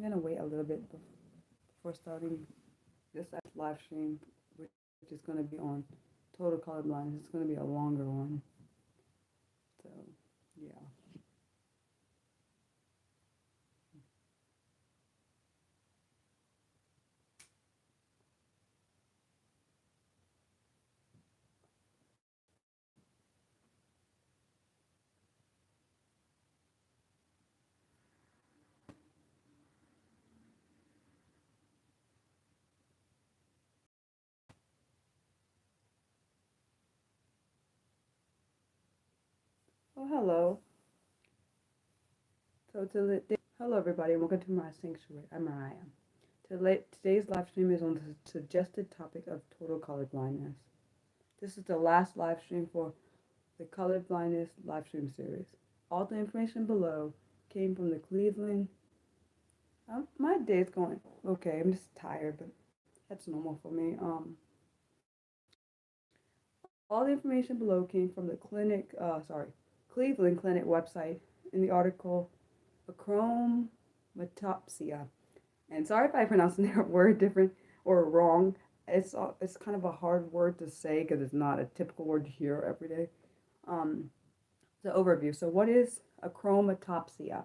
I'm gonna wait a little bit before starting this live stream, which is gonna be on total colorblind. It's gonna be a longer one. So yeah. Oh, hello. Hello everybody, and welcome to my sanctuary. I'm Mariah. Today's live stream is on the suggested topic of total color blindness. This is the last live stream for the color blindness live stream series. All the information below came from the Cleveland. My day's going okay. I'm just tired, but that's normal for me. All the information below came from the Cleveland Clinic website in the article achromatopsia. And sorry if I pronounced that word different or wrong. It's kind of a hard word to say because it's not a typical word to hear every day. The overview. So what is achromatopsia?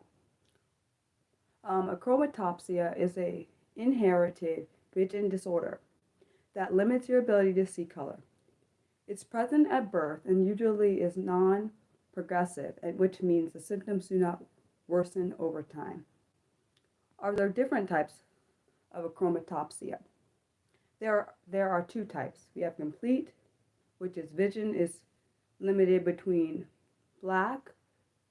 Achromatopsia is a inherited vision disorder that limits your ability to see color. It's present at birth and usually is non-progressive, which means the symptoms do not worsen over time. Are there different types of achromatopsia? There are two types. We have complete, which is vision is limited between black,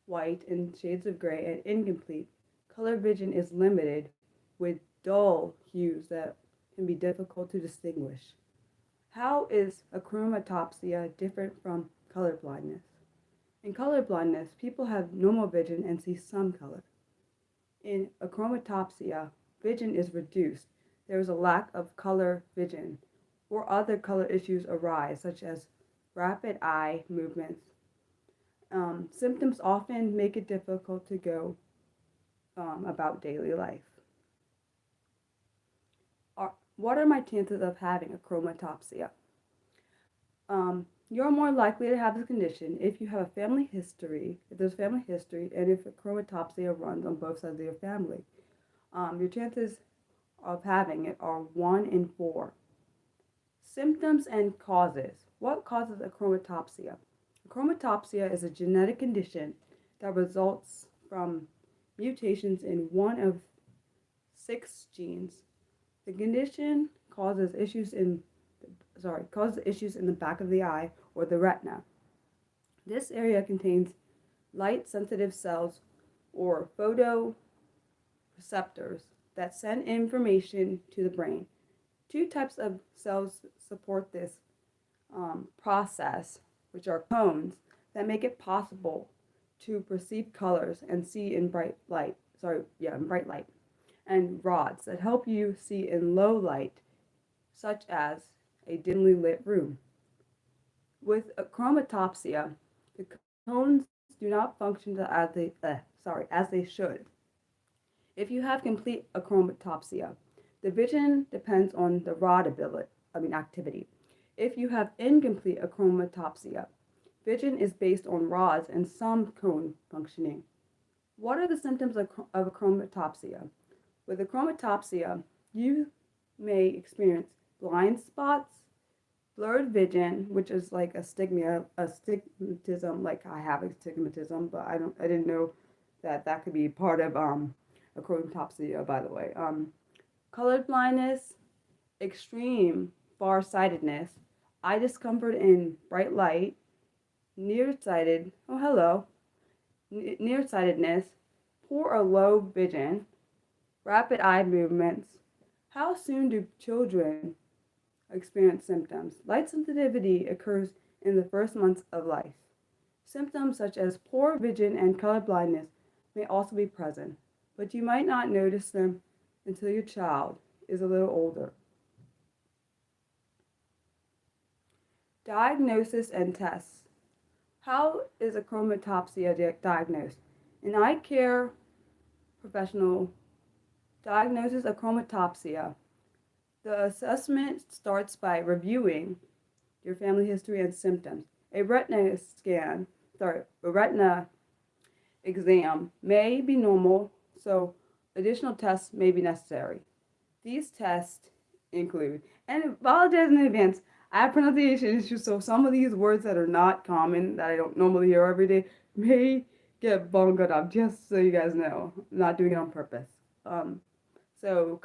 white, and shades of gray, and incomplete. Color vision is limited with dull hues that can be difficult to distinguish. How is achromatopsia different from color blindness? In color blindness, people have normal vision and see some color. In achromatopsia, vision is reduced. There is a lack of color vision, or other color issues arise, such as rapid eye movements. Symptoms often make it difficult to go about daily life. What are my chances of having achromatopsia? You're more likely to have this condition if you have a family history, if there's family history, and if achromatopsia runs on both sides of your family. Your chances of having it are 1 in 4. Symptoms and causes. What causes achromatopsia? Achromatopsia is a genetic condition that results from mutations in one of 6 genes. The condition causes issues in the back of the eye or the retina. This area contains light-sensitive cells or photoreceptors that send information to the brain. 2 types of cells support this process, which are cones that make it possible to perceive colors and see in bright light. And rods that help you see in low light, such as a dimly lit room. With achromatopsia, the cones do not function as they should. If you have complete achromatopsia, the vision depends on the rod activity. If you have incomplete achromatopsia, vision is based on rods and some cone functioning. What are the symptoms of achromatopsia? With achromatopsia, you may experience blind spots, blurred vision, which is like astigmatism, like I have astigmatism, but I didn't know that could be part of achromatopsia, by the way. Colored blindness, extreme farsightedness, eye discomfort in bright light, nearsightedness, poor or low vision, rapid eye movements. How soon do children experience symptoms? Light sensitivity occurs in the first months of life. Symptoms such as poor vision and color blindness may also be present, but you might not notice them until your child is a little older. Diagnosis and tests. How is achromatopsia diagnosed? An eye care professional Diagnosis of chromatopsia. The assessment starts by reviewing your family history and symptoms. A retina exam may be normal, so additional tests may be necessary. These tests include, and apologize in advance, I have pronunciation issues, so some of these words that are not common, that I don't normally hear every day, may get bungled up, just so you guys know. I'm not doing it on purpose. So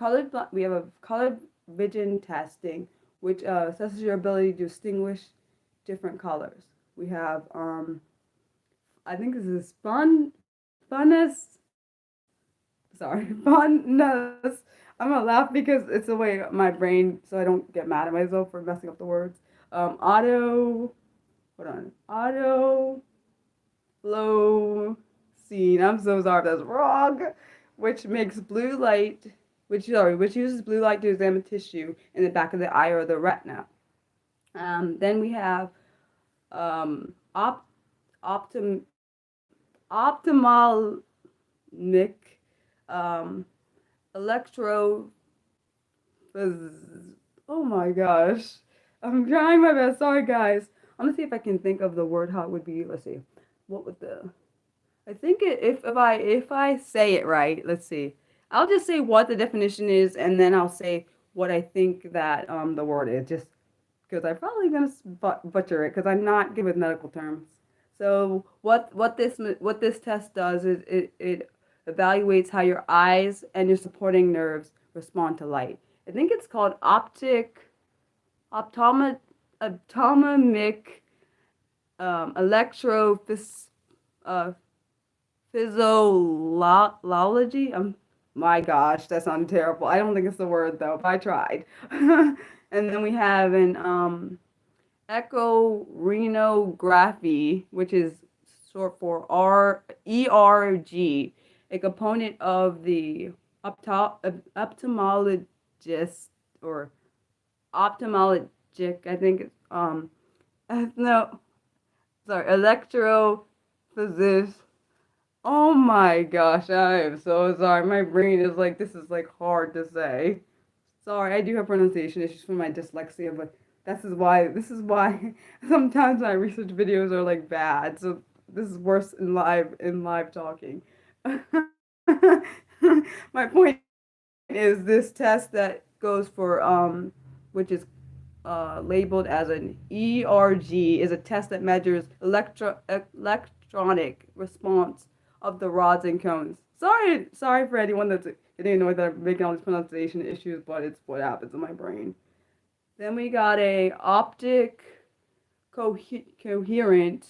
we have a colored vision testing, which assesses your ability to distinguish different colors. We have, I think this is funness. I'm gonna laugh because it's the way my brain, so I don't get mad at myself for messing up the words. Auto flow scene. I'm so sorry if that's wrong. Which makes blue light, which uses blue light to examine tissue in the back of the eye or the retina. Then we have optim ophthalmic electro. Oh my gosh, I'm trying my best. Sorry, guys. I'm gonna see if I can think of the word how it would be. Let's see. What would the? I think if I say it right. Let's see. I'll just say what the definition is, and then I'll say what I think that the word is. Just because I'm probably gonna butcher it because I'm not good with medical terms. So what this test does is it evaluates how your eyes and your supporting nerves respond to light. I think it's called optomic electrophysiology. Physiology. My gosh, that sounded terrible. I don't think it's the word though, but I tried. And then we have an echorhenography, which is short for ERG, a component of the ophthalmologist or ophthalmologic, I think it's no, sorry, electrophysician. Oh my gosh, I am so sorry. My brain is like, this is like hard to say. Sorry, I do have pronunciation issues from my dyslexia, but this is why sometimes my research videos are like bad. So this is worse in live talking. My point is this test that goes for which is labeled as an ERG is a test that measures electronic response of the rods and cones. Sorry for anyone that's getting annoyed that I'm making all these pronunciation issues, but it's what happens in my brain. Then we got a optic coherent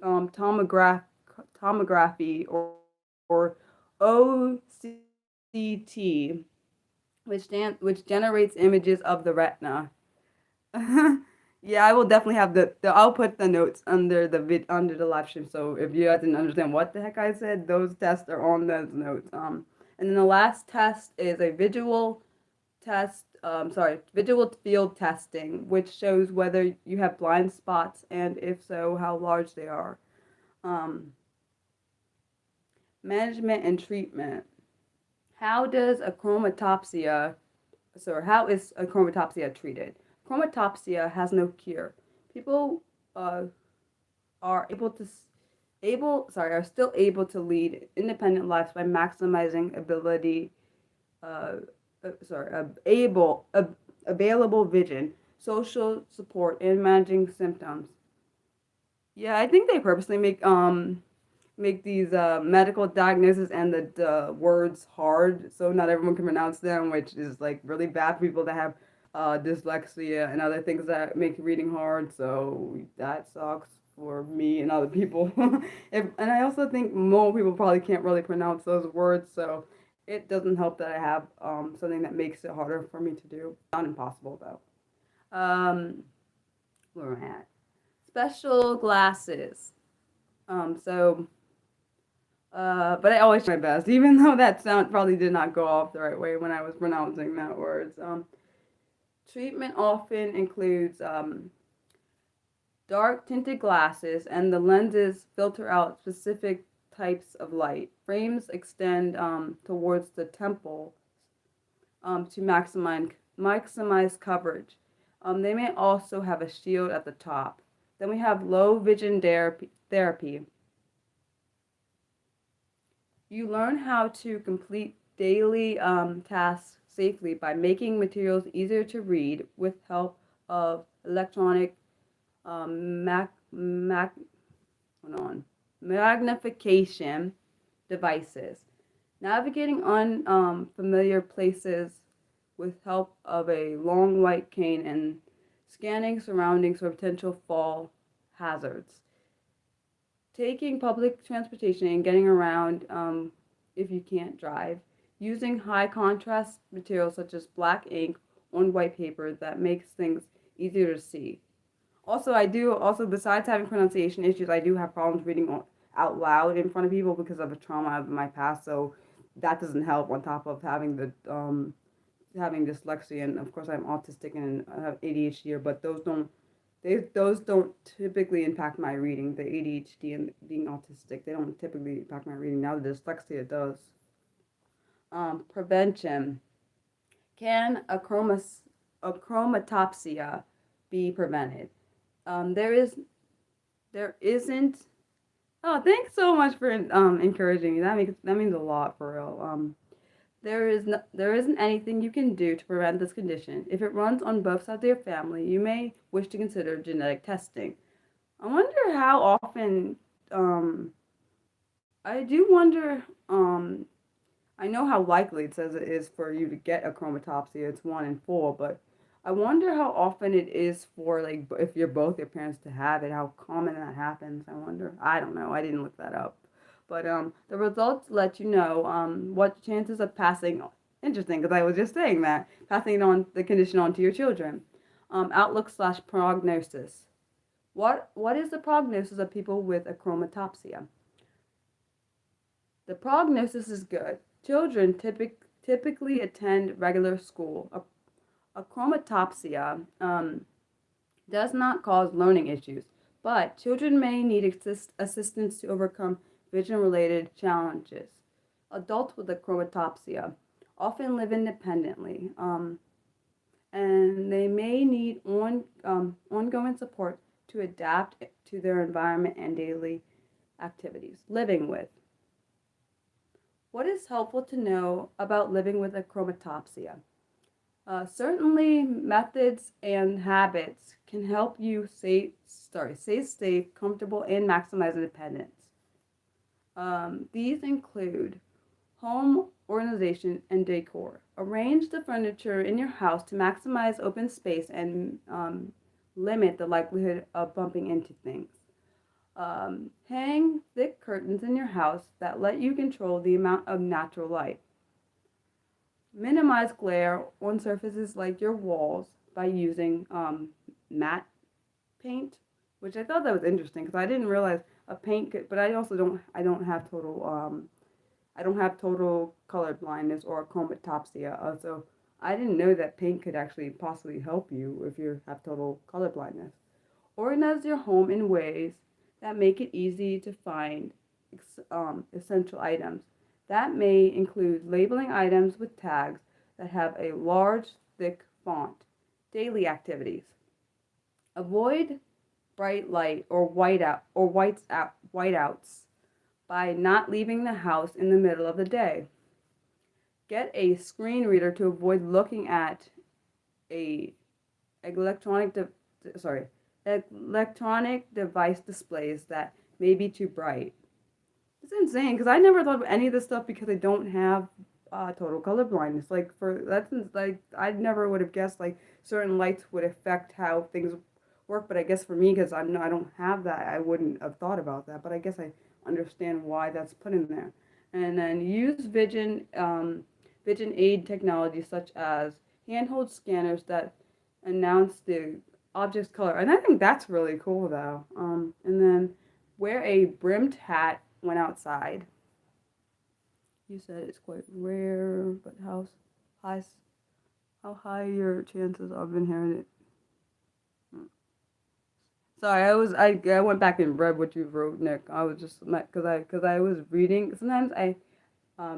tomography or OCT, which generates images of the retina. Yeah, I will definitely have I'll put the notes under under the live stream. So if you guys didn't understand what the heck I said, those tests are on those notes. And then the last test is a visual test. Visual field testing, which shows whether you have blind spots and if so, how large they are. Management and treatment. How is a chromatopsia treated? Chromatopsia has no cure. People are still able to lead independent lives by maximizing available vision, social support, and managing symptoms. Yeah, I think they purposely make these medical diagnoses and the words hard so not everyone can pronounce them, which is like really bad for people that have dyslexia and other things that make reading hard. So that sucks for me and other people. And I also think more people probably can't really pronounce those words, so it doesn't help that I have something that makes it harder for me to do. Not impossible though. Where am I at? Special glasses. But I always try my best, even though that sound probably did not go off the right way when I was pronouncing that words. Treatment often includes dark tinted glasses, and the lenses filter out specific types of light. Frames extend towards the temple, to maximize coverage. They may also have a shield at the top. Then we have low vision therapy. You learn how to complete daily tasks safely by making materials easier to read with help of electronic mac, mac, hold on, magnification devices. Navigating unfamiliar places with help of a long white cane and scanning surroundings for potential fall hazards. Taking public transportation and getting around if you can't drive. Using high contrast materials such as black ink on white paper that makes things easier to see. Also, besides having pronunciation issues, I do have problems reading out loud in front of people because of a trauma of my past. So that doesn't help. On top of having dyslexia, and of course I'm autistic and I have ADHD, but those don't typically impact my reading. The ADHD and being autistic, they don't typically impact my reading. Now the dyslexia does. Prevention. Can achromatopsia be prevented? There isn't. Oh, thanks so much for encouraging me. That means a lot for real. There isn't anything you can do to prevent this condition. If it runs on both sides of your family, you may wish to consider genetic testing. I wonder how often. I do wonder. I know how likely it says it is for you to get achromatopsia. It's 1 in 4, but I wonder how often it is for, like, if you're both your parents to have it, how common that happens. I wonder. I don't know. I didn't look that up. But the results let you know what chances of passing. Interesting, because I was just saying that passing on the condition on to your children. Outlook/prognosis. What is the prognosis of people with achromatopsia? The prognosis is good. Children typically attend regular school. Achromatopsia does not cause learning issues, but children may need assistance to overcome vision-related challenges. Adults with achromatopsia often live independently, and they may need ongoing support to adapt to their environment and daily activities. Living with. What is helpful to know about living with achromatopsia? Certainly, methods and habits can help you stay safe, comfortable, and maximize independence. These include home organization and decor. Arrange the furniture in your house to maximize open space and limit the likelihood of bumping into things. Hang thick curtains in your house that let you control the amount of natural light. Minimize glare on surfaces like your walls by using matte paint, which I thought that was interesting because I didn't realize a paint could, but I also don't have total color blindness or achromatopsia. So I didn't know that paint could actually possibly help you if you have total color blindness. Organize your home in ways that make it easy to find essential items. That may include labeling items with tags that have a large, thick font. Daily activities. Avoid bright light or whiteouts by not leaving the house in the middle of the day. Get a screen reader to avoid looking at electronic device displays that may be too bright. It's insane because I never thought of any of this stuff because I don't have total color blindness. I never would have guessed like certain lights would affect how things work. But I guess for me, because I don't have that, I wouldn't have thought about that. But I guess I understand why that's put in there. And then use vision aid technology such as handheld scanners that announce the object's color. And I think that's really cool though. And then wear a brimmed hat when outside. You said it's quite rare, but how high are your chances of inheriting it? Sorry, I went back and read what you wrote, Nick. I was just because I was reading. Sometimes I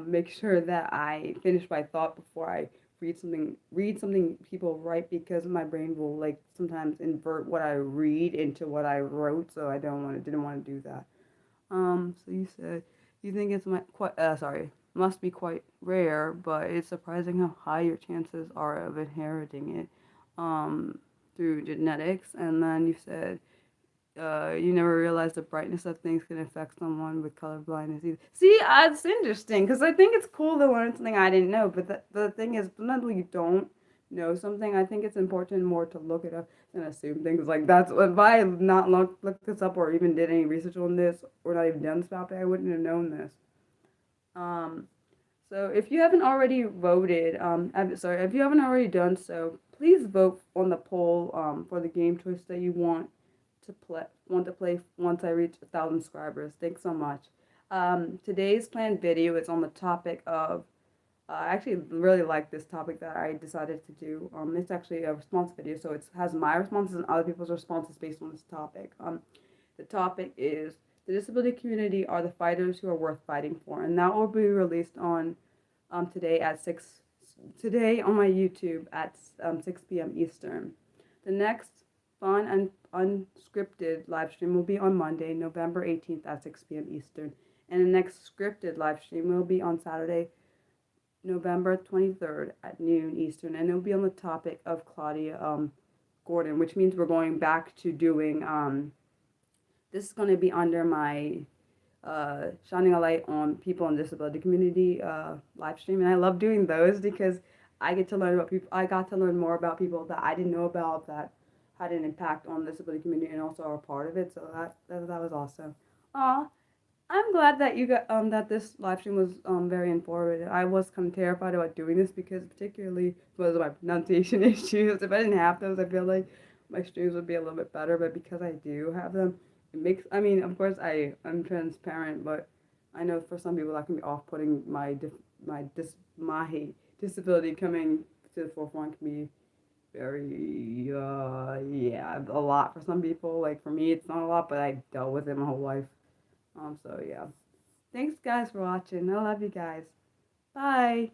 make sure that I finish my thought before I read something people write, because my brain will like sometimes invert what I read into what I wrote, so didn't want to do that. So you said you think it's must be quite rare, but it's surprising how high your chances are of inheriting it through genetics. And then you said you never realized the brightness of things can affect someone with color blindness either. See, it's interesting because I think it's cool to learn something I didn't know. But the thing is, sometimes when you don't know something, I think it's important more to look it up than assume things. Like that's if I not looked this up or even did any research on this or not even done this topic, I wouldn't have known this. Um, so if you haven't already voted, if you haven't already done so, please vote on the poll for the game choice that you want to play once I reach 1,000 subscribers. Thanks so much. Today's planned video is on the topic of. I actually really like this topic that I decided to do. It's actually a response video, so it has my responses and other people's responses based on this topic. The topic is the disability community are the fighters who are worth fighting for, and that will be released on today at 6 today on my YouTube at 6 p.m. Eastern. The next fun and unscripted live stream will be on Monday, November 18th at 6 p.m. Eastern, and the next scripted live stream will be on Saturday, November 23rd at noon Eastern, and it'll be on the topic of Claudia Gordon, which means we're going back to doing this is going to be under my shining a light on people in the disability community live stream, and I love doing those because I get to learn about people. I got to learn more about people that I didn't know about that had an impact on the disability community and also are a part of it. So that was awesome. Aw, I'm glad that you got that this live stream was very informative. I was kind of terrified about doing this because particularly because of my pronunciation issues. If I didn't have those, I feel like my streams would be a little bit better. But because I do have them, it makes. I mean, of course, I'm transparent, but I know for some people that can be off-putting. My disability coming to the forefront can be very yeah, a lot for some people. Like for me, it's not a lot, but I dealt with it my whole life. So yeah. Thanks guys for watching. I love you guys. Bye.